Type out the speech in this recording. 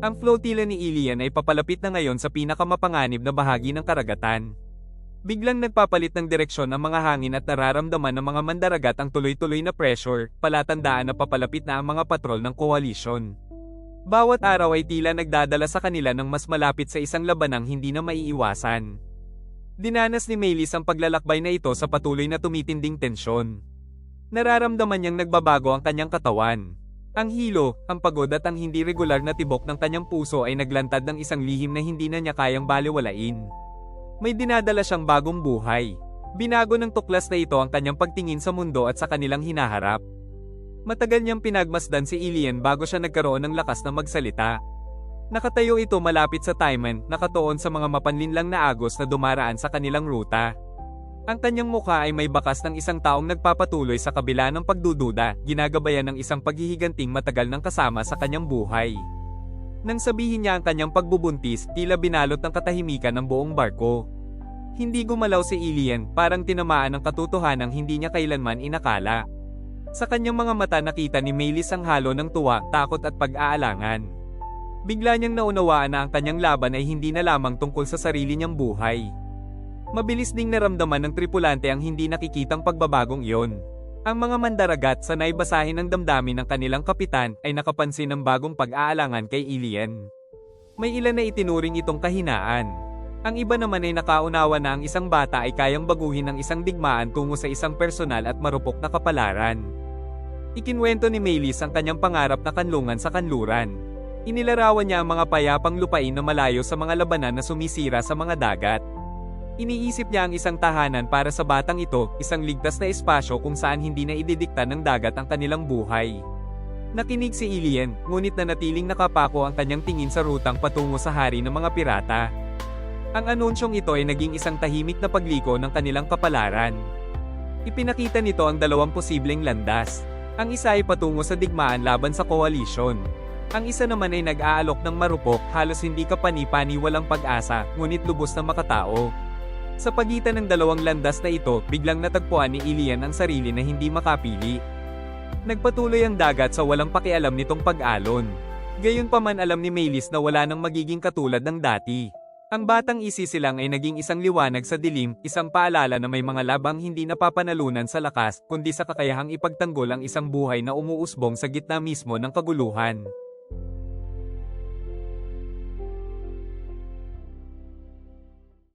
Ang flotilla ni Ilian ay papalapit na ngayon sa pinakamapanganib na bahagi ng karagatan. Biglang nagpapalit ng direksyon ang mga hangin at nararamdaman ng mga mandaragat ang tuloy-tuloy na pressure, palatandaan na papalapit na ang mga patrol ng koalisyon. Bawat araw ay tila nagdadala sa kanila ng mas malapit sa isang labanang hindi na maiiwasan. Dinanas ni Melis ang paglalakbay na ito sa patuloy na tumitinding tensyon. Nararamdaman niyang nagbabago ang kanyang katawan. Ang hilo, ang pagod at ang hindi regular na tibok ng kanyang puso ay naglantad ng isang lihim na hindi na niya kayang balewalain. May dinadala siyang bagong buhay. Binago ng tuklas na ito ang kanyang pagtingin sa mundo at sa kanilang hinaharap. Matagal niyang pinagmasdan si Ilian bago siya nagkaroon ng lakas na magsalita. Nakatayo ito malapit sa Taiman, nakatuon sa mga mapanlinlang na agos na dumaraan sa kanilang ruta. Ang kanyang mukha ay may bakas ng isang taong nagpapatuloy sa kabila ng pagdududa, ginagabayan ng isang paghihiganting matagal ng kasama sa kanyang buhay. Nang sabihin niya ang kanyang pagbubuntis, tila binalot ng katahimikan ng buong barko. Hindi gumalaw si Ilian, parang tinamaan ng katotohanang hindi niya kailanman inakala. Sa kanyang mga mata nakita ni Melis ang halo ng tuwa, takot at pag-aalangan. Bigla niyang naunawaan na ang kanyang laban ay hindi na lamang tungkol sa sarili niyang buhay. Mabilis ding naramdaman ng tripulante ang hindi nakikitang pagbabagong iyon. Ang mga mandaragat sanay basahin ang damdamin ng kanilang kapitan ay nakapansin ng bagong pag-aalangan kay Ilian. May ilan na itinuring itong kahinaan. Ang iba naman ay nakaunawa na ang isang bata ay kayang baguhin ng isang digmaan tungo sa isang personal at marupok na kapalaran. Ikinwento ni Melis ang kanyang pangarap na kanlungan sa kanluran. Inilarawan niya ang mga payapang lupain na malayo sa mga labanan na sumisira sa mga dagat. Iniisip niya ang isang tahanan para sa batang ito, isang ligtas na espasyo kung saan hindi na ididikta ng dagat ang kanilang buhay. Nakinig si Ilian, ngunit nanatiling nakapako ang kanyang tingin sa rutang patungo sa hari ng mga pirata. Ang anunsyong ito ay naging isang tahimik na pagliko ng kanilang kapalaran. Ipinakita nito ang dalawang posibleng landas. Ang isa ay patungo sa digmaan laban sa koalisyon. Ang isa naman ay nag-aalok ng marupok, halos hindi kapani-pani walang pag-asa, ngunit lubos na makatao. Sa pagitan ng dalawang landas na ito, biglang natagpuan ni Ilian ang sarili na hindi makapili. Nagpatuloy ang dagat sa walang pakialam nitong pag-alon. Gayunpaman alam ni Melis na wala nang magiging katulad ng dati. Ang batang isisilang ay naging isang liwanag sa dilim, isang paalala na may mga labang hindi napapanalunan sa lakas, kundi sa kakayahang ipagtanggol ang isang buhay na umuusbong sa gitna mismo ng kaguluhan.